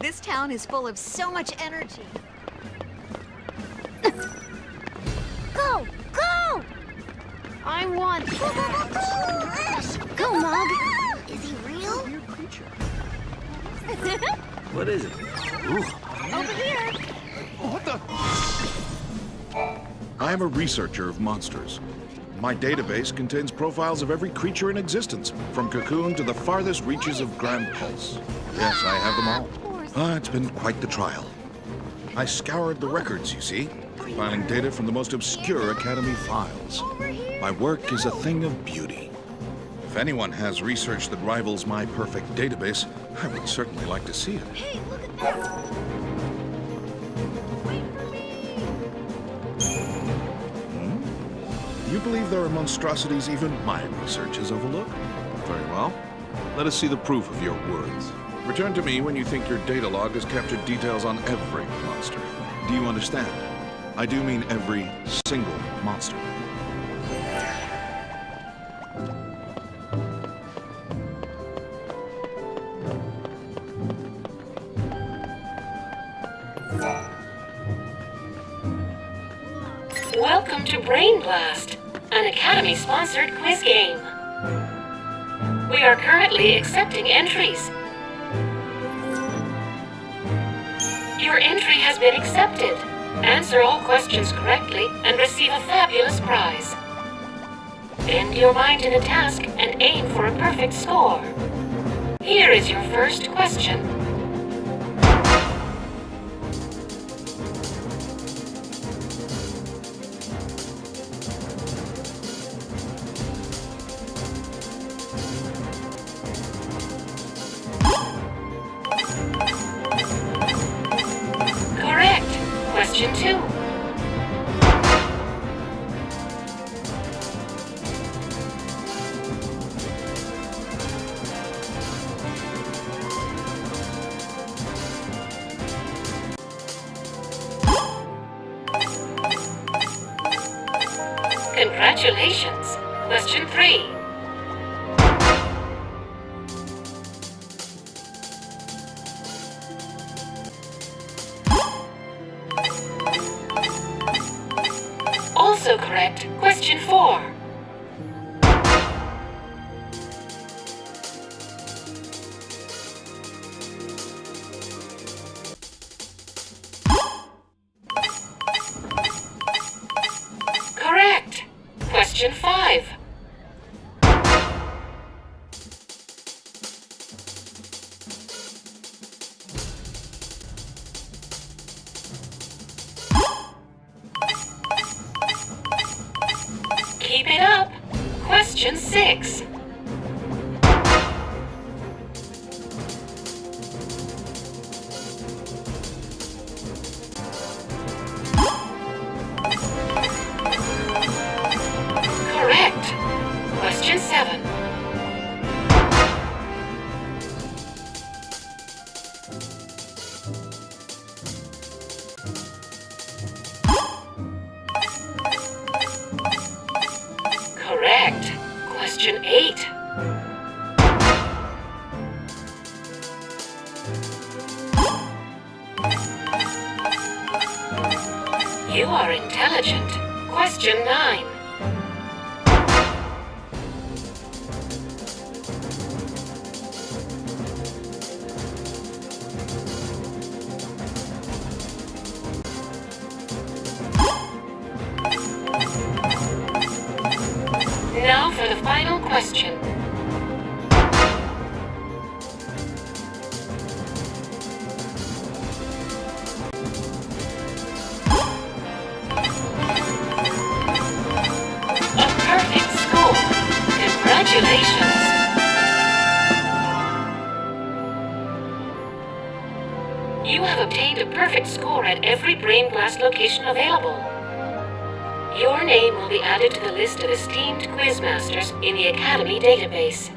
This town is full of so much energy. Go! Go! I want Go, Mug! Is he real? Weird creature. What is it? Ooh. Over here! What the? I am a researcher of monsters. My database contains profiles of every creature in existence, from Cocoon to the farthest reaches of Grand Pulse. Yes, I have them all. It's been quite the trial. I scoured the records, you see, compiling data from the most obscure Academy files. My work is a thing of beauty. If anyone has research that rivals my perfect database, I would certainly like to see it. Hey, look at that! You believe there are monstrosities even my research has overlooked? Very well. Let us see the proof of your words. Return to me when you think your data log has captured details on every monster. Do you understand? I do mean every single monster. Welcome to Brain Blast, an Academy-sponsored quiz game. We are currently accepting entries. Your entry has been accepted. Answer all questions correctly and receive a fabulous prize. Bend your mind to the task and aim for a perfect score. Here is your first question. Question 2. Congratulations. Question 3. Also correct. Question 4. Correct. Question 5. Keep it up. Question 6. Correct. Question 7. Correct. Question 8. You are intelligent. Question 9. Now for the final question. A perfect score. Congratulations. You have obtained a perfect score at every Brain Blast location available. Your name will be added to the list of esteemed quizmasters in the Academy database.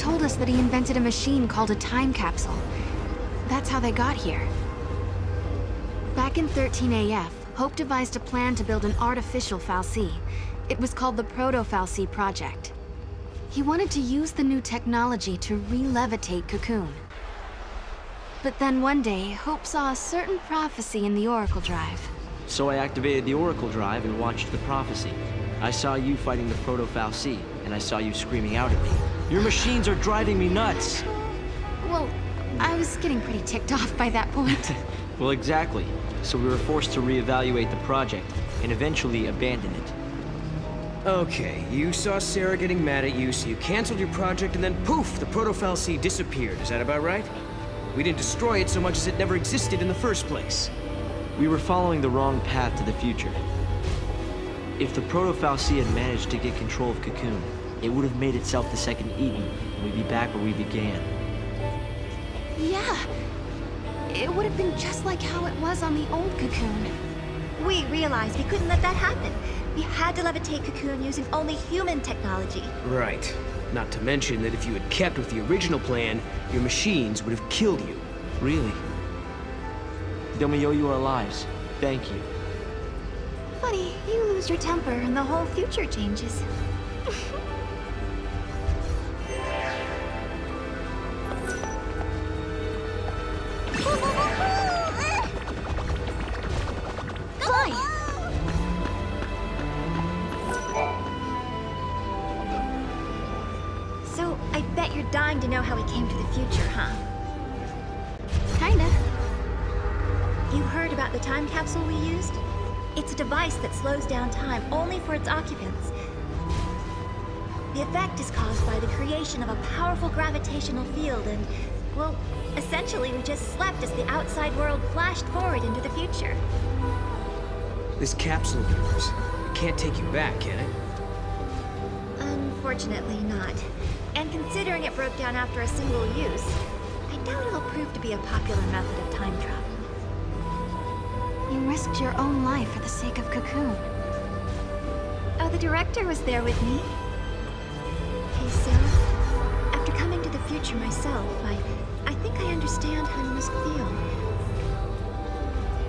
told us that he invented a machine called a time capsule. That's how they got here. Back in 13AF, Hope devised a plan to build an artificial fal'C. It was called the Proto-fal'C Project. He wanted to use the new technology to re-levitate Cocoon. But then one day, Hope saw a certain prophecy in the Oracle Drive. So I activated the Oracle Drive and watched the prophecy. I saw you fighting the Proto-fal'C, and I saw you screaming out at me. Your machines are driving me nuts! Well, I was getting pretty ticked off by that point. Well, exactly. So we were forced to reevaluate the project, and eventually abandon it. Okay, you saw Sarah getting mad at you, so you canceled your project, and then poof, the Proto-fal'C disappeared. Is that about right? We didn't destroy it so much as it never existed in the first place. We were following the wrong path to the future. If the Proto-fal'C had managed to get control of Cocoon, it would have made itself the second Eden, and we'd be back where we began. Yeah. It would have been just like how it was on the old Cocoon. We realized we couldn't let that happen. We had to levitate Cocoon using only human technology. Right. Not to mention that if you had kept with the original plan, your machines would have killed you. Really? Then we owe you our lives. Thank you. Funny, you lose your temper and the whole future changes. Fly! So, I bet you're dying to know how we came to the future, huh? Kinda. You heard about the time capsule we used? It's a device that slows down time only for its occupants. The effect is caused by the creation of a powerful gravitational field and, well, essentially we just slept as the outside world flashed forward into the future. This capsule of yours, it can't take you back, can it? Unfortunately not. And considering it broke down after a single use, I doubt it'll prove to be a popular method of time travel. You risked your own life for the sake of Cocoon. Oh, the director was there with me. Hey, Sarah. After coming to the future myself, I think I understand how you must feel.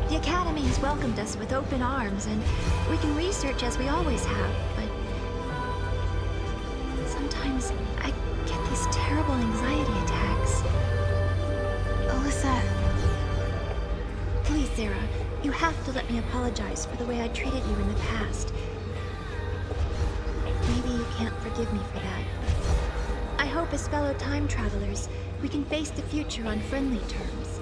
The Academy has welcomed us with open arms, and we can research as we always have, but sometimes I get these terrible anxiety attacks. Alyssa... Please, Sarah, you have to let me apologize for the way I treated you in the past. Maybe you can't forgive me for that. I hope as fellow time travelers, we can face the future on friendly terms.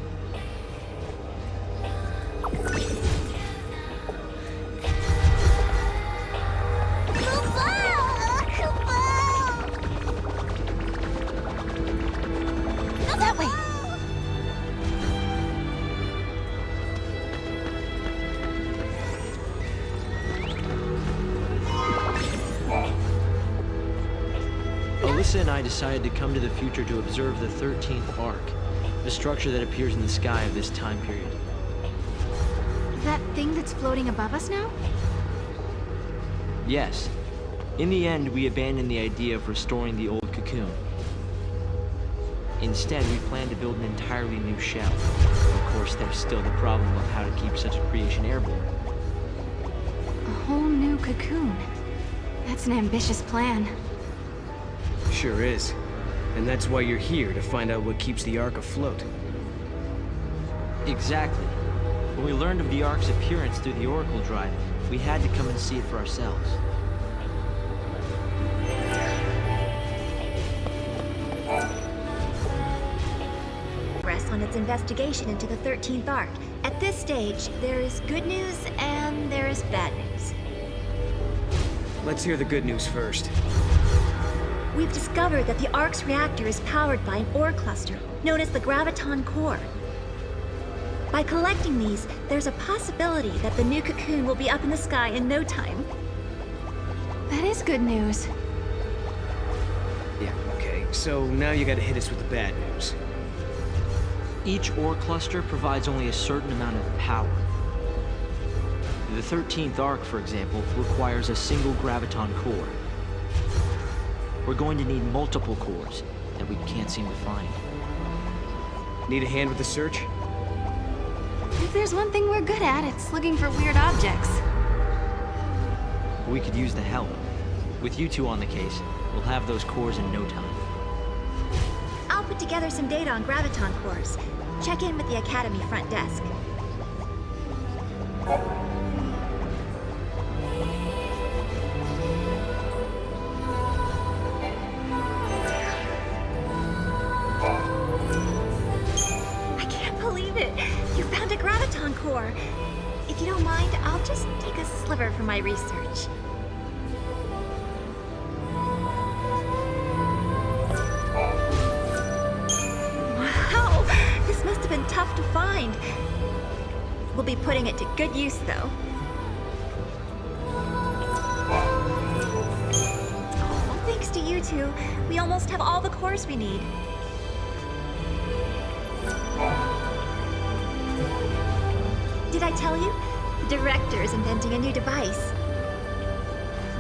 That way! Alyssa and I decided to come to the future to observe the 13th Arc, a structure that appears in the sky of this time period. That thing that's floating above us now? Yes. In the end, we abandoned the idea of restoring the old Cocoon. Instead, we planned to build an entirely new shell. Of course, there's still the problem of how to keep such a creation airborne. A whole new Cocoon. That's an ambitious plan. Sure is. And that's why you're here, to find out what keeps the Ark afloat. Exactly. When we learned of the Ark's appearance through the Oracle Drive, we had to come and see it for ourselves. Progress on its investigation into the 13th Arc. At this stage, there is good news and there is bad news. Let's hear the good news first. We've discovered that the Ark's reactor is powered by an ore cluster known as the Graviton Core. By collecting these, there's a possibility that the new Cocoon will be up in the sky in no time. That is good news. Yeah, okay. So now you gotta hit us with the bad news. Each ore cluster provides only a certain amount of power. The 13th Arc, for example, requires a single graviton core. We're going to need multiple cores, that we can't seem to find. Need a hand with the search? If there's one thing we're good at, it's looking for weird objects. We could use the help. With you two on the case, we'll have those cores in no time. I'll put together some data on graviton cores. Check in with the Academy front desk. I can't believe it! You found a graviton core! If you don't mind, I'll just take a sliver for my research. Wow! This must have been tough to find. We'll be putting it to good use, though. Oh, thanks to you two, we almost have all the cores we need. Did I tell you? The director is inventing a new device.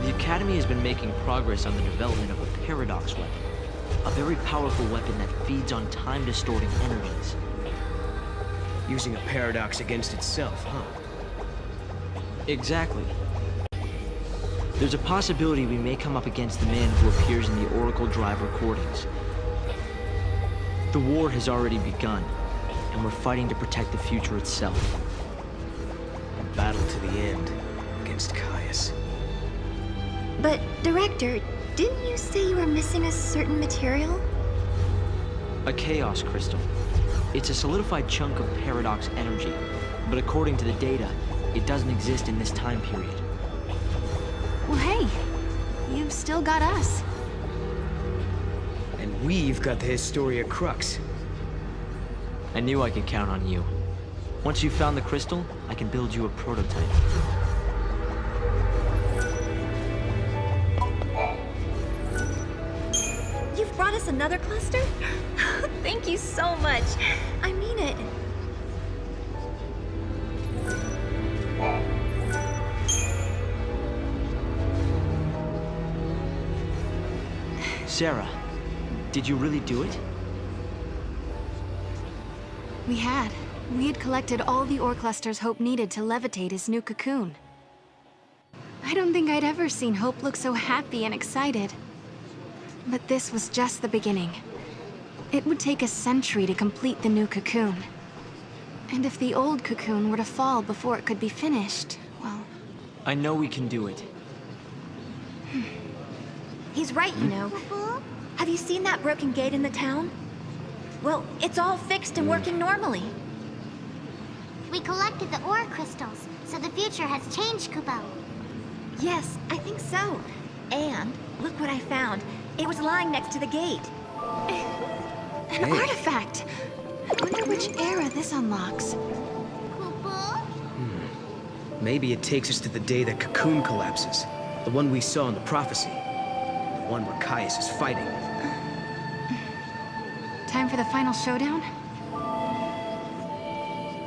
The Academy has been making progress on the development of a paradox weapon. A very powerful weapon that feeds on time-distorting energies. Using a paradox against itself, huh? Exactly. There's a possibility we may come up against the man who appears in the Oracle Drive recordings. The war has already begun, and we're fighting to protect the future itself. A battle to the end against Caius. But, Director, didn't you say you were missing a certain material? A chaos crystal. It's a solidified chunk of paradox energy, but according to the data, it doesn't exist in this time period. Well, hey, you've still got us. And we've got the Historia Crux. I knew I could count on you. Once you've found the crystal, I can build you a prototype. You've brought us another cluster? Thank you so much. I mean it. Sarah, did you really do it? We had. We had collected all the ore clusters Hope needed to levitate his new cocoon. I don't think I'd ever seen Hope look so happy and excited. But this was just the beginning. It would take a century to complete the new cocoon. And if the old cocoon were to fall before it could be finished, well... I know we can do it. He's right, you know. Have you seen that broken gate in the town? Well, it's all fixed and working normally. We collected the ore crystals, so the future has changed, Kupo. Yes, I think so. And look what I found. It was lying next to the gate. An artifact! I wonder which era this unlocks. Kupo? Maybe it takes us to the day that Cocoon collapses. The one we saw in the prophecy. The one where Caius is fighting. Time for the final showdown?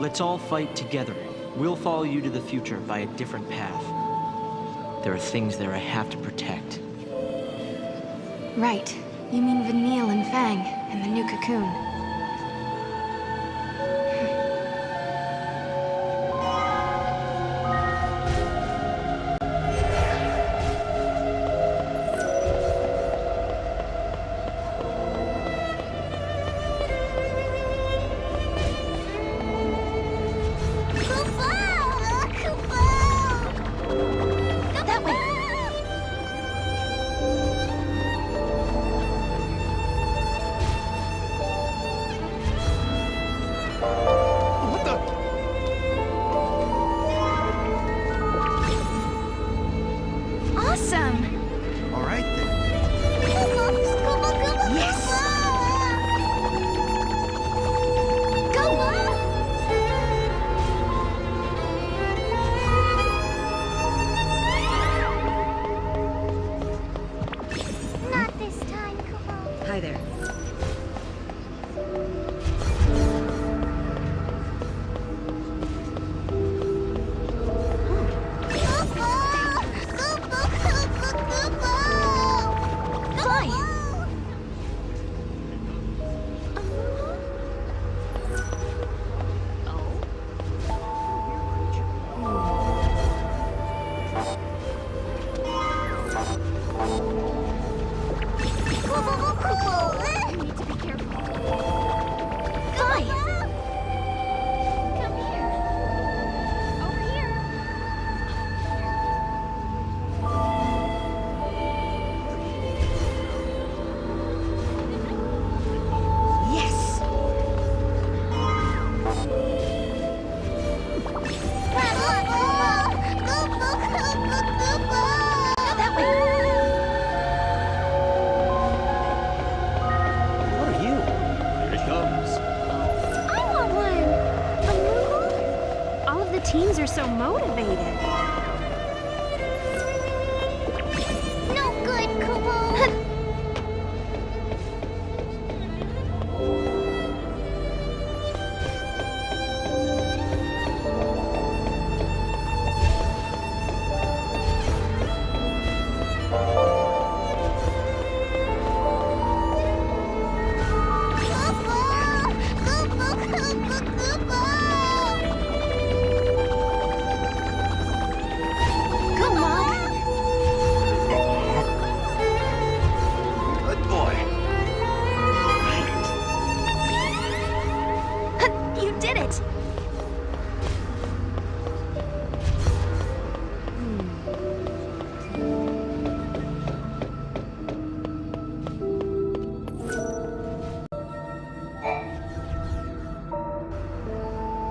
Let's all fight together. We'll follow you to the future by a different path. There are things there I have to protect. Right. You mean Vanille and Fang, and the new cocoon. That way! What the? Awesome! All right then. Yes! Go! Not this time, Kupo. Hi there. teens are so motivated. No good, Kupo! Good boy. You did it!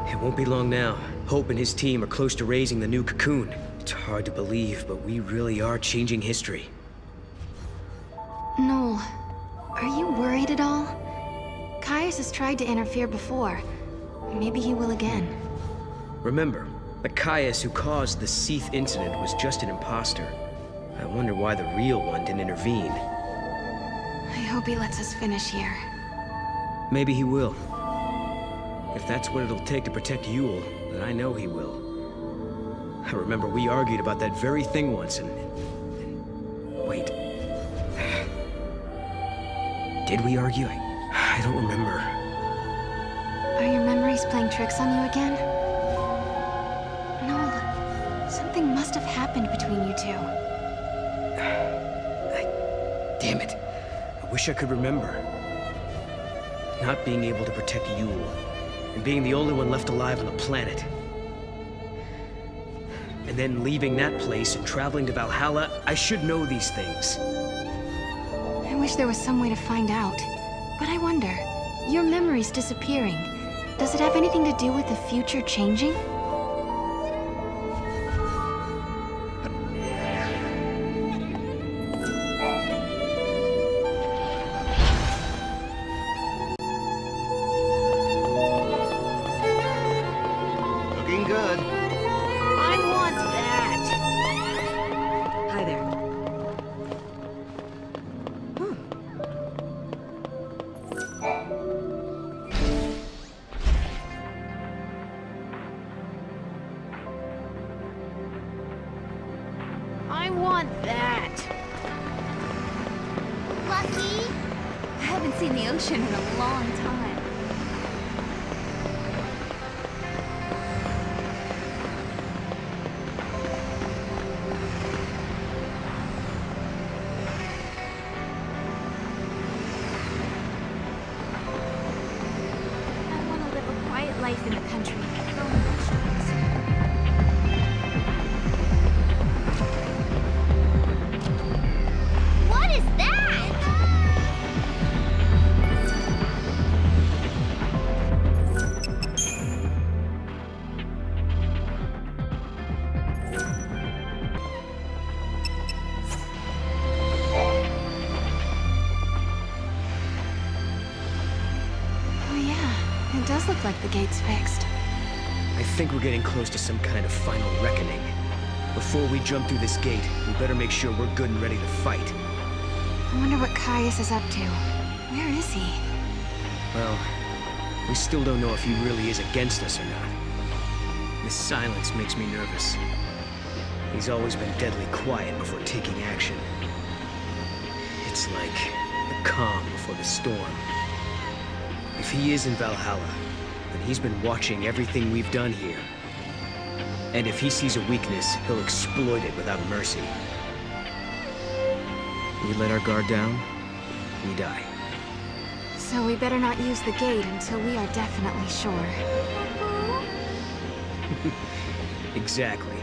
It won't be long now. Hope and his team are close to raising the new cocoon. It's hard to believe, but we really are changing history. Noel, are you worried at all? Caius has tried to interfere before. Maybe he will again. Remember, the Caius who caused the Seath incident was just an imposter. I wonder why the real one didn't intervene. I hope he lets us finish here. Maybe he will. If that's what it'll take to protect Yule, then I know he will. I remember we argued about that very thing once and wait. Did we argue? I don't remember. Are your memories playing tricks on you again? Noel, something must have happened between you two. Damn it. I wish I could remember. Not being able to protect Yule, and being the only one left alive on the planet. And then leaving that place and traveling to Valhalla, I should know these things. I wish there was some way to find out. But I wonder, your memories disappearing, does it have anything to do with the future changing? Looking good. I want that! Hi there. I want that! Lucky? I haven't seen the ocean in a long time. I want to live a quiet life in the country. growing vegetables. What is that? Oh yeah, it does look like the gate's fixed. I think we're getting close to some kind of final reckoning. Before we jump through this gate, we better make sure we're good and ready to fight. I wonder what Caius is up to. Where is he? Well, we still don't know if he really is against us or not. This silence makes me nervous. He's always been deadly quiet before taking action. It's like the calm before the storm. If he is in Valhalla, then he's been watching everything we've done here. And if he sees a weakness, he'll exploit it without mercy. We let our guard down, we die. So we better not use the gate until we are definitely sure. Exactly.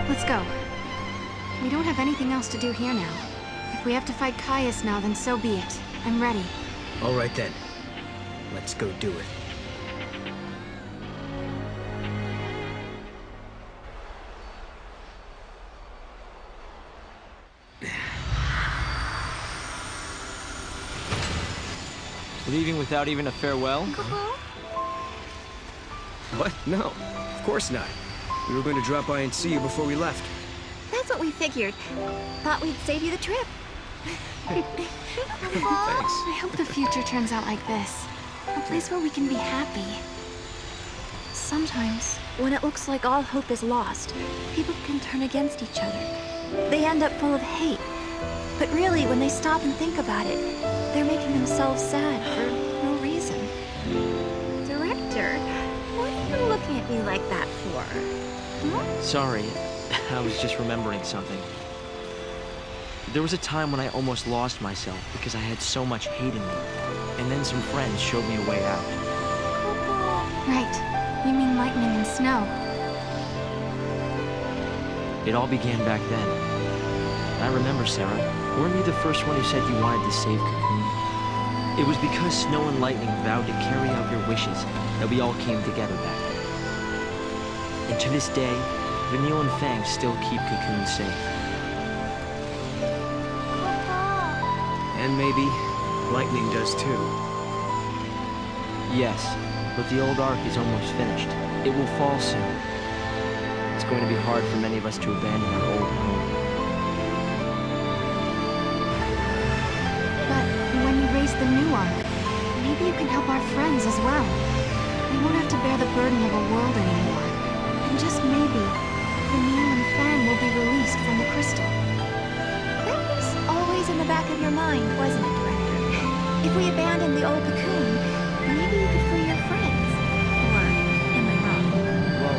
Let's go. We don't have anything else to do here now. If we have to fight Caius now, then so be it. I'm ready. All right then. Let's go do it. Leaving without even a farewell? What? No, of course not. We were going to drop by and see you before we left. That's what we figured. Thought we'd save you the trip. Thanks. I hope the future turns out like this. A place where we can be happy. Sometimes, when it looks like all hope is lost, people can turn against each other. They end up full of hate. But really, when they stop and think about it, they're making themselves sad for no reason. Director, what are you looking at me like that for? Hmm? Sorry, I was just remembering something. There was a time when I almost lost myself because I had so much hate in me. And then some friends showed me a way out. Right. You mean lightning and snow. It all began back then. I remember, Sarah. Weren't you the first one who said you wanted to save Cocoon? It was because Snow and Lightning vowed to carry out your wishes that we all came together back then. And to this day, Vanille and Fang still keep Cocoon safe. And maybe Lightning does too. Yes, but the old arc is almost finished. It will fall soon. It's going to be hard for many of us to abandon our old home. But when you raise the new arc, maybe you can help our friends as well. We won't have to bear the burden of a world anymore. And just maybe, Vanille and Fang will be released from the crystal. That was always in the back of your mind, wasn't it, Director? If we abandon the old Cocoon, maybe you could free your friends. Or am I wrong? Well,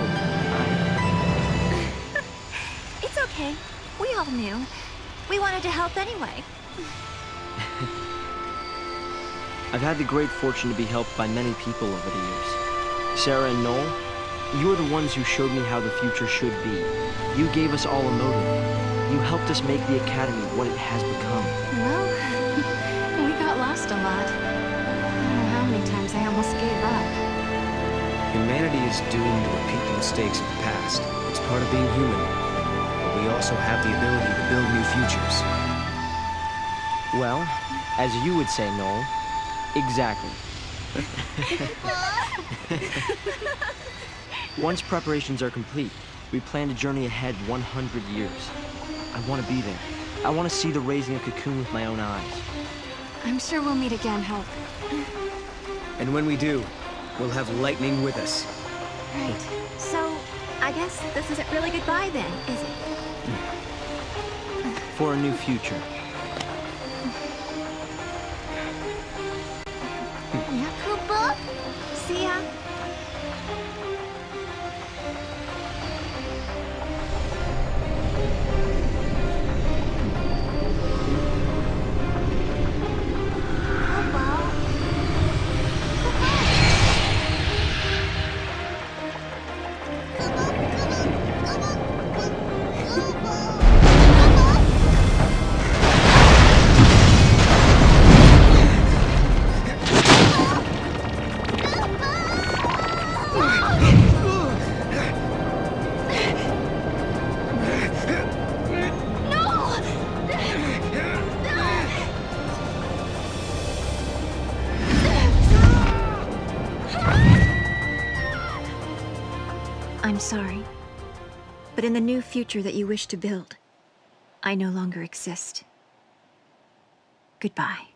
It's okay. We all knew. We wanted to help anyway. I've had the great fortune to be helped by many people over the years. Sarah and Noel, you are the ones who showed me how the future should be. You gave us all a motive. You helped us make the Academy what it has become. Well, we got lost a lot. I don't know how many times I almost gave up. Humanity is doomed to repeat the mistakes of the past. It's part of being human. But we also have the ability to build new futures. Well, as you would say, Noel, exactly. Once preparations are complete, we plan to journey ahead 100 years. I want to be there. I want to see the raising of Cocoon with my own eyes. I'm sure we'll meet again, Hope. And when we do, we'll have Lightning with us. Right. So, I guess this isn't really goodbye then, is it? For a new future. Koopa? See ya. I'm sorry, but in the new future that you wish to build, I no longer exist. Goodbye.